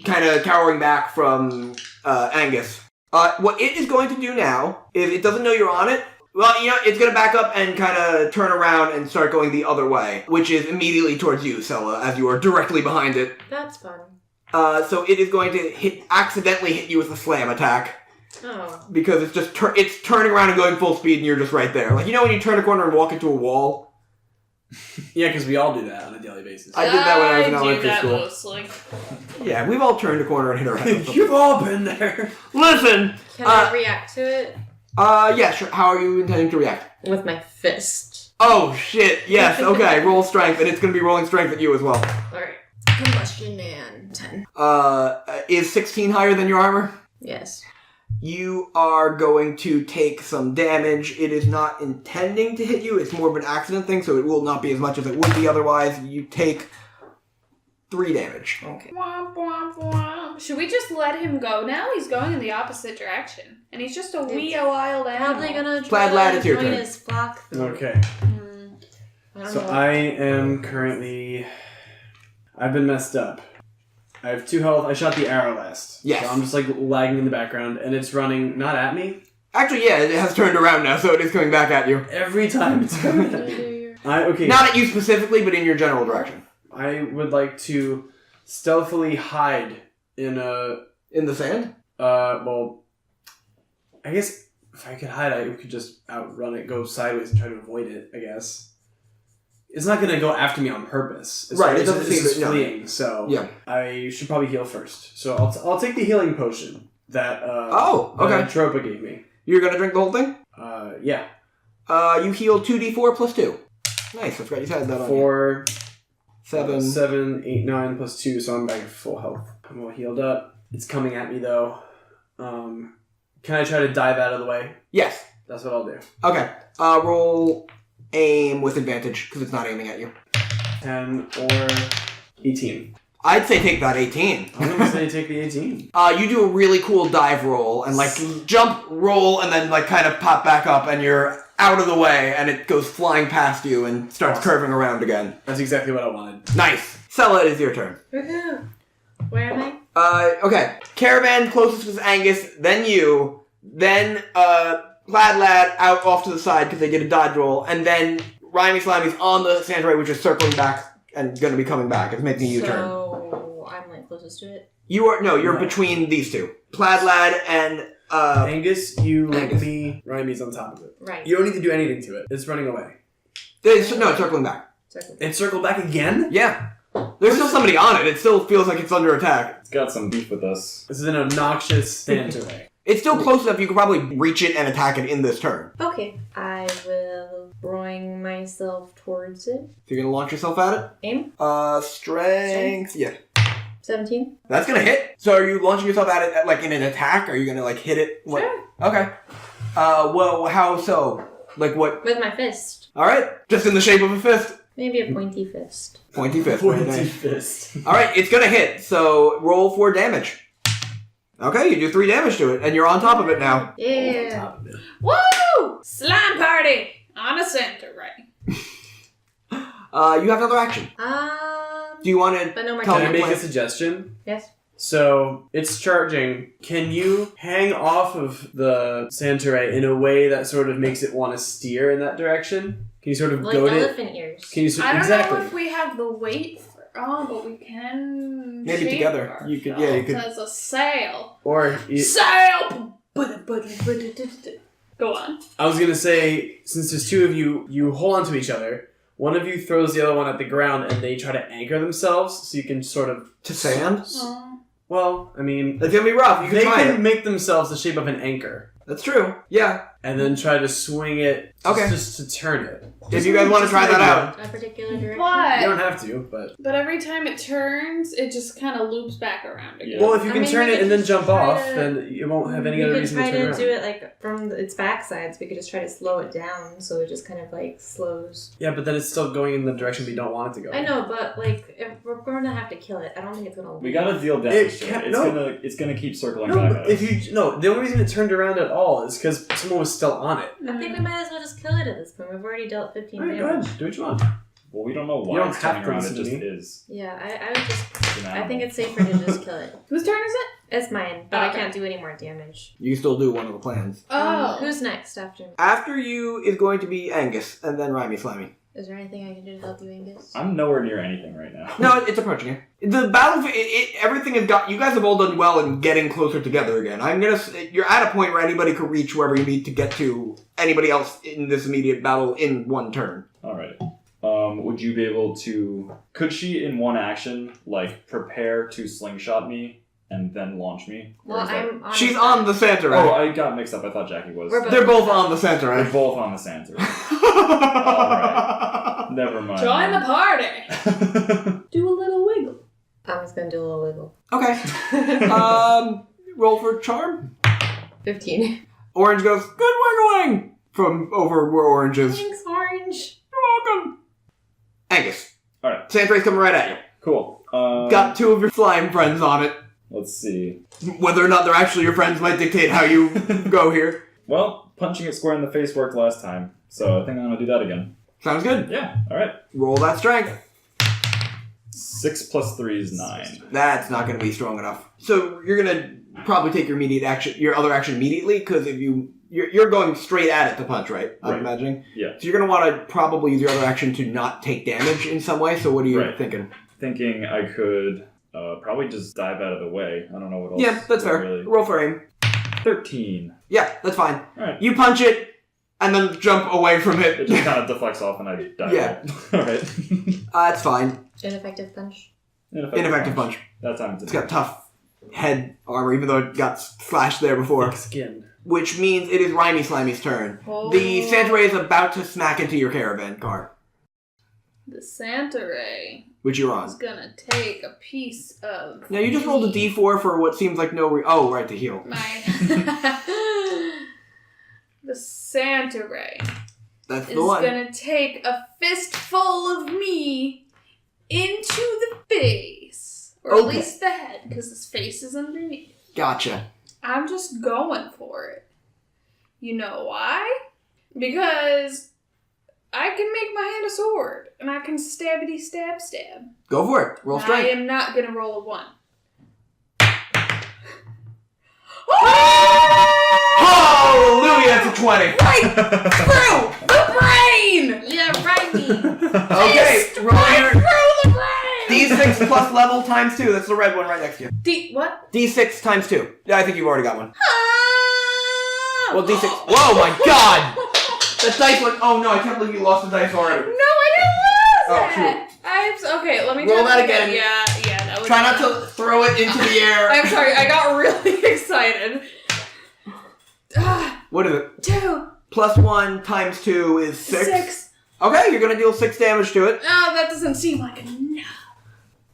kind of cowering back from Angus. What it is going to do now is it doesn't know you're on it. Well, it's going to back up and kind of turn around and start going the other way, which is immediately towards you, Selah, as you are directly behind it. That's fun. So it is going to accidentally hit you with a slam attack. Oh. Because it's just it's turning around and going full speed and you're just right there. Like, when you turn a corner and walk into a wall? Yeah, because we all do that on a daily basis. I did that when I was in do elementary that school. mostly. Yeah, we've all turned a corner and hit our head. You've all been there. Listen! Can I react to it? Yeah, sure. How are you intending to react? With my fist. Oh, shit. Yes, okay. Roll strength, and it's going to be rolling strength at you as well. Alright. Combustion and 10. Is 16 higher than your armor? Yes. You are going to take some damage. It is not intending to hit you. It's more of an accident thing, so it will not be as much as it would be otherwise. You take 3 damage. Okay. Womp, womp, womp. Should we just let him go now? He's going in the opposite direction. And he's just a wee wild animal. Probably gonna Plaid try Lad, to it's your join turn. his flock. Okay. I don't So know. I am currently... I've been messed up. I have 2 health. I shot the arrow last. Yes. So I'm just lagging in the background, and it's running not at me. Actually, yeah, it has turned around now, so it is coming back at you. Every time it's coming at me. Okay. Not at you specifically, but in your general direction. I would like to stealthily hide in a... In the sand? well... I guess if I could hide, I could just outrun it, go sideways and try to avoid it, I guess. It's not going to go after me on purpose. Right, it It's doesn't seem just that- no. fleeing, so Yeah. I should probably heal first. So I'll take the healing potion that okay. Tropa gave me. You're gonna drink the whole thing? Yeah. You heal 2d4 plus 2. Nice, I forgot you had that on. 4, 7. 7, 8, 9 plus 2, so I'm back at full health. I'm all healed up. It's coming at me though. Can I try to dive out of the way? Yes. That's what I'll do. Okay. Roll aim with advantage, because it's not aiming at you. 10 or 18. I'd say take that 18. I'm gonna say take the 18. You do a really cool dive roll, and jump, roll, and then kind of pop back up, and you're out of the way, and it goes flying past you and starts curving around again. That's exactly what I wanted. Nice. Selah, it is your turn. Woohoo. Where am I? Okay. Caravan closest was Angus, then you, then Plaid Lad out off to the side because they did a dodge roll, and then Rhymey Slimey's on the Santa Ray, which is circling back and going to be coming back. It's making a U-turn. So I'm closest to it? You're No. between these two. Plaid Lad and Angus, you Angus. me, Rhymey's on top of it. Right. You don't need to do anything to it. It's running away. it's circling back. It circled back again? Yeah. There's still somebody on it. It still feels like it's under attack. It's got some beef with us. This is an obnoxious Santeray. It's still close enough you could probably reach it and attack it in this turn. Okay. I will bring myself towards it. So you're gonna launch yourself at it? Aim. Strength. Yeah. 17. That's gonna hit. So are you launching yourself at it like in an attack? Or are you gonna like hit it? What? Sure. Okay. Well, how so? Like what? With my fist. Alright. Just in the shape of a fist. Maybe a pointy fist. Pointy fist. Very Pointy nice. fist. Alright, it's gonna hit. So roll for damage. Okay, you do 3 damage to it, and you're on top of it now. On Yeah. top of it. Woo! Slime party on a center ray. You have another action. Do you want to But no more Tell Can I me make damage. a suggestion? Yes. So, it's charging. Can you hang off of the Santeray in a way that sort of makes it want to steer in that direction? Can you sort of Like goad it? elephant ears. Can you I don't exactly? know if we have the weight for. Oh, but we can. Maybe shape together. You could- yeah, you could- ourselves as a sail. Or Sail! Go on. I was gonna say, since there's two of you, you hold on to each other. One of you throws the other one at the ground, and they try to anchor themselves, so you can sort of. to sand? Well, I mean, It's gonna be rough. You can they try can it. make themselves the shape of an anchor, That's true. Yeah. and then try to swing it. Okay. Just to turn it. If you guys want to try that out. A particular direction. You don't But, have to, but every time it turns, it just kind of loops back around again. well, if you I can mean, turn we it could and then just jump try off, to- then you won't have any We other could reason try to turn to around. do it like from its backsides. We could just try to slow it down so it just kind of like slows. Yeah, but then it's still going in the direction we don't want it to go. I know, but like if we're going to have to kill it, I don't think it's gonna. We gotta deal damage It to can't- it. no. It's gonna keep circling No, back but at if us. you the only reason it turned around at all is because someone was still on it. I think we might as well just kill it at this point. We've already dealt 15 Alright, damage. go ahead, do what you want. Well, we don't know You why don't it's have turning to around. It listen to just me. is. Yeah, I would just. It's an I animal. think it's safer to just kill it. Whose turn is it? It's mine, but I Okay. can't do any more damage. You can still do one of the plans. Who's next after me? After you is going to be Angus, and then Rhymey Slimey. Is there anything I can do to help you, Angus? I'm nowhere near anything right now. No, it's approaching you. The battle, everything has got. You guys have all done well in getting closer together again. You're at a point where anybody could reach wherever you need to get to anybody else in this immediate battle in one turn. Alright. Would you be able to... Could she, in one action, like, prepare to slingshot me and then launch me? Or Well, is that- I'm on. She's on the center, Oh, right? I got mixed up. I thought Jackie was. We're both- They're both on the center, They're right? both on the Santa. Never mind. Join the party! Do a little wiggle. I'm just gonna do a little wiggle. Okay. Roll for charm. 15. Orange goes, good wiggling! From over where Orange is. Thanks, Orange. You're welcome. Angus. Alright, Sandray's coming right at you. cool. Got 2 of your slime friends on it. Let's see. Whether or not they're actually your friends might dictate how you go here. Well, punching it square in the face worked last time, so I think I'm gonna do that again. Sounds good. Yeah, alright. Roll that strength. 6 plus 3 is 9. That's not going to be strong enough. So you're going to probably take your immediate action, your other action immediately, because if you're going straight at it to punch, right? I'm Right. imagining. Yeah. So you're going to want to probably use your other action to not take damage in some way. So what are you Right. thinking? Thinking I could probably just dive out of the way. I don't know what else. Yeah, that's fair. Really. Roll for aim. 13. Yeah, that's fine. Alright. You punch it and then jump away from It it. just kind of deflects off and I die. Yeah. Alright. That's fine. Ineffective punch. Ineffective punch. That time It's got tough head armor, even though it got slashed there before. Thick skin. Which means it is Rhymey Slimey's turn. Oh. The Santa Ray is about to smack into your caravan car, The Santa Ray which you're is on. gonna take a piece of. Now you just rolled a d4 for what seems like no oh, right, to heal. The Santa Ray That's is the one. gonna take a fistful of me into the face. Or at Okay. least the head, because his face is underneath. Gotcha. I'm just going for it. You know why? Because I can make my hand a sword, and I can stabbity stab stab. Go for it. Roll I strength. am not gonna roll a 1. Hallelujah, it's a 20. Right through the brain! Yeah, Rhymey. Okay, roll Right your... through the brain! These D6 plus level times 2. That's the red one right next to you. What? D6 times 2. Yeah, I think you've already got one. Ah! Well, D6. Whoa, my god! That dice went. Oh no, I can't believe you lost the dice already. No, I didn't lose Oh, it. Okay, let me Roll try that again. Yeah, that was. Try not to throw it into the air. I'm sorry, I got really excited. What is it? 2 Plus 1 times 2 is 6. 6. Okay, you're gonna deal 6 damage to it. Oh, that doesn't seem like enough.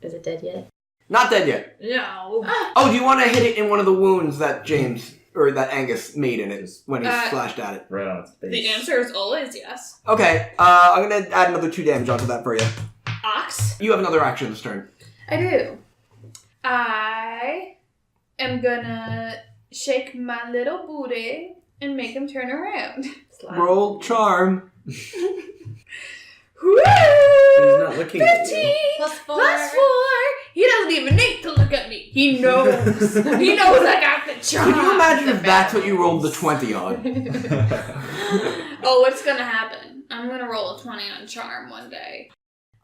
Is it dead yet? Not dead yet. No. Oh, do you want to hit it in one of the wounds that that Angus made in it when he slashed at it? Right on its face. The answer is always yes. Okay, I'm gonna add another 2 damage onto that for you. Ox. You have another action this turn. I do. I am gonna shake my little booty and make him turn around. Roll charm. Woo! He's not looking at 15 you. Plus 4. plus 4. He doesn't even need to look at me. He knows. He knows I got the charm. Could you imagine if that's what you rolled the 20 on? Oh, what's gonna happen? I'm gonna roll a 20 on charm one day.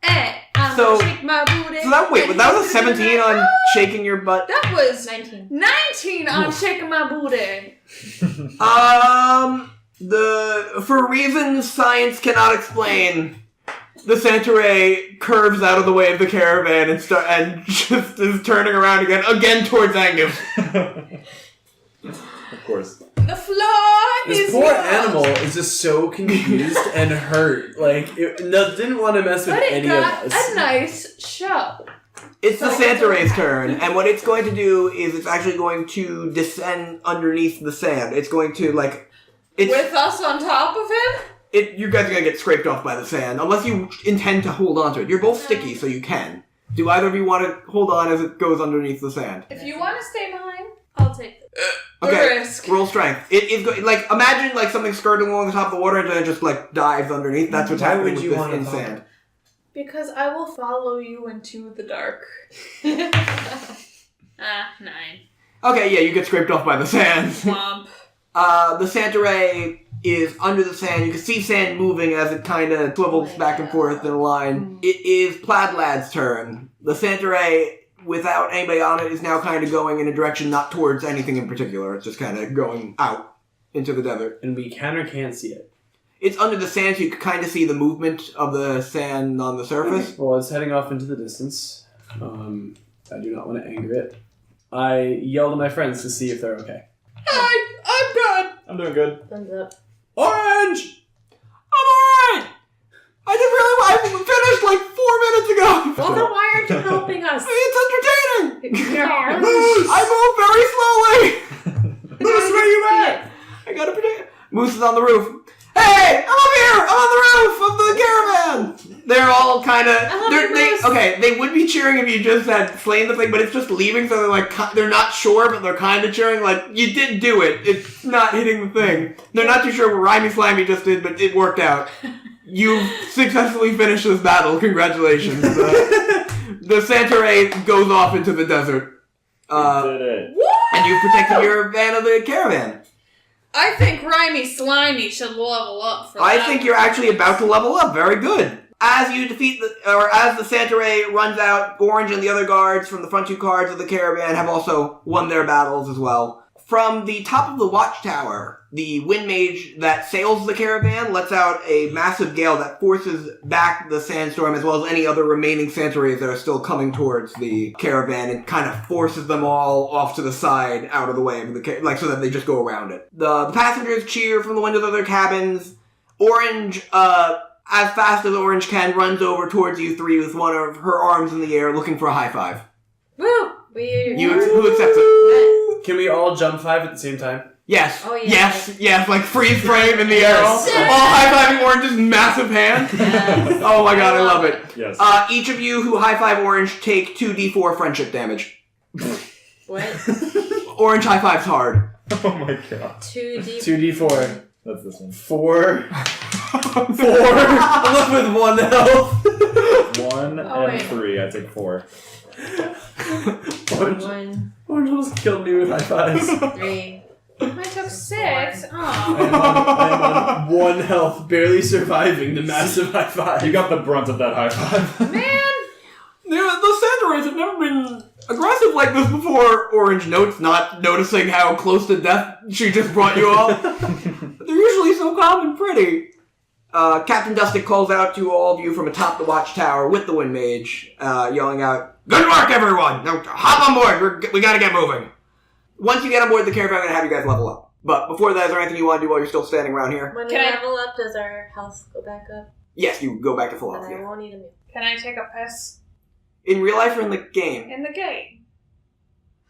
And I'm So- gonna shake my booty. So that was a 17 on shaking your butt. That was 19. 19 on shaking my booty. For reasons science cannot explain, the Centaur curves out of the way of the caravan and just is turning around again towards Angus. Of course. The floor This is poor yours. animal is just so confused and hurt. Like, didn't want to mess with But it any got of us. a nice show. It's the Centaur's turn, and what it's going to do is it's actually going to descend underneath the sand. It's going to, With us on top of him? you guys are going to get scraped off by the sand, unless you intend to hold on to it. You're both sticky, so you can. Do either of you want to hold on as it goes underneath the sand? If you want to stay behind, I'll take the Okay, risk. roll strength. It is imagine something skirting along the top of the water and then it just dives underneath. That's what's Why happening would with you this want in to sand. Because I will follow you into the dark. 9. Okay, yeah, you get scraped off by the sand. Swamp. The Centaur is under the sand. You can see sand moving as it kind of swivels back and forth in a line. It is Plaid-Lad's turn. The Centaur, without anybody on it, is now kind of going in a direction not towards anything in particular. It's just kind of going out into the desert. And we can or can't see it. It's under the sand, so you can kind of see the movement of the sand on the surface. Well, it's heading off into the distance. I do not want to anger it. I yell to my friends to see if they're okay. Hi, I'm good. I'm doing good. Thumbs up. Orange! I'm alright! I finished 4 minutes ago! Well, then why aren't you helping us? It's entertaining! Yeah. Moose! I move very slowly! Moose, where you at? I gotta protect. Moose is on the roof. Hey! I'm up here! I'm on the roof of the caravan! They're all kind of... They would be cheering if you just had slain the thing, but it's just leaving, so they're not sure, but they're kind of cheering, you did do it. It's not hitting the thing. They're not too sure what Rhymey Slimey just did, but it worked out. You successfully finished this battle. Congratulations. The Centaur goes off into the desert. We did it. And you've protected your van of the caravan. I think Rhymey Slimey should level up for I that. think you're actually about to level up. Very good. As you defeat as the Centaur runs out, Orange and the other guards from the front 2 cards of the caravan have also won their battles as well. From the top of the watchtower, the wind mage that sails the caravan lets out a massive gale that forces back the sandstorm as well as any other remaining Centaurs that are still coming towards the caravan and kind of forces them all off to the side out of the way of the so that they just go around it. The passengers cheer from the windows of their cabins. Orange, as fast as Orange can, runs over towards you 3 with one of her arms in the air looking for a high five. Woo! Who accepts it? Can we all jump 5 at the same time? Yes. Oh, yeah. Yes, freeze frame in the air. All high-fiving Orange's massive hand. Yes. Oh my god, I love it. Yes. Each of you who high-five Orange take 2d4 friendship damage. What? Orange high-fives hard. Oh my god. 2d4. That's this one. 4. 4. I'm left with 1 health. 1 and wait. 3. I take 4. One, Orange almost killed me with high fives. 3. I took 6. I'm Oh. on 1 health, barely surviving the massive high five. You got the brunt of that high five. Man. The never been aggressive like this before. Orange notes, not noticing how close to death she just brought you all. They're usually so calm and pretty. Captain Dustic calls out to all of you from atop the watchtower with the Wind Mage, yelling out, "Good work, everyone! Now hop on board! We gotta get moving!" Once you get on board the caravan, I'm gonna have you guys level up. But before that, is there anything you want to do while you're still standing around here? When we level up, does our health go back up? Yes, you go back to full health. And I won't need a meal. Can I take a piss? In real life or in the game? In the game.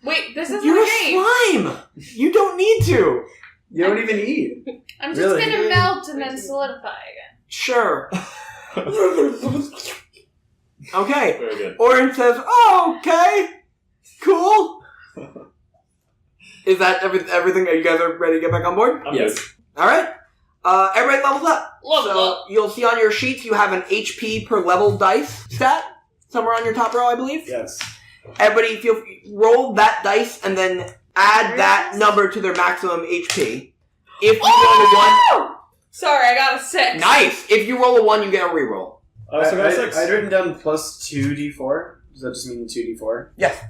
Wait, this isn't You're a game. a slime! You don't need to! You don't even eat. I'm just Really? gonna melt and then solidify again. Sure. Okay. Very good. Orange says, "Oh, okay. Cool." Is that everything? Are you guys are ready to get back on board? Yes. Alright. Everybody levels up. Level So up. you'll see on your sheets you have an HP per level dice stat. Somewhere on your top row, I believe. Yes. Everybody roll that dice and then add that number to their maximum HP. If you roll a 1... Sorry, I got a 6. Nice! If you roll a 1, you get a reroll. Oh, so got 6. I'd written down plus 2d4. Does that just mean 2d4? Yes.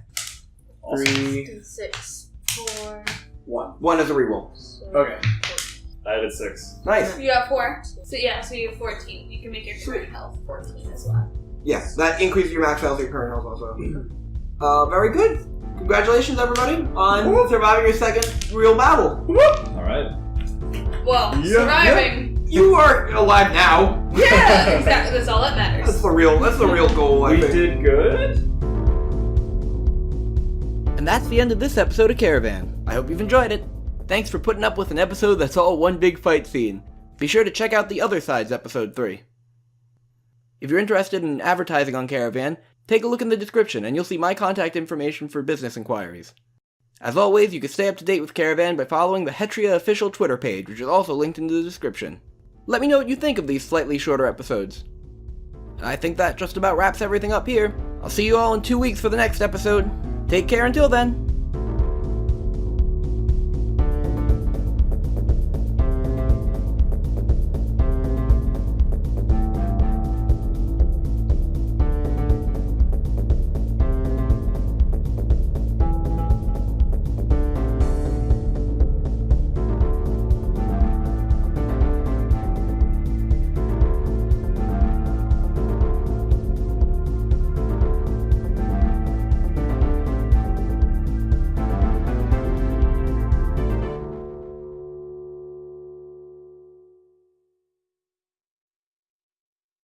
Awesome. 3, 6, 4. 1. 1 is a reroll. Okay. I added 6. Nice. You got 4. So you have 14. You can make your current health 14 as well. Yes, that increases your max health and your current health also. Very good. Congratulations, everybody, on surviving your second real battle. Alright. Well, Yeah, surviving. You are alive now. Yeah, exactly. That's all that matters. That's the real goal, I We think. did good. And that's the end of this episode of Caravan. I hope you've enjoyed it. Thanks for putting up with an episode that's all one big fight scene. Be sure to check out the other side's episode 3. If you're interested in advertising on Caravan, take a look in the description and you'll see my contact information for business inquiries. As always, you can stay up to date with Caravan by following the Hetrea official Twitter page, which is also linked in the description. Let me know what you think of these slightly shorter episodes. And I think that just about wraps everything up here. I'll see you all in 2 weeks for the next episode. Take care until then.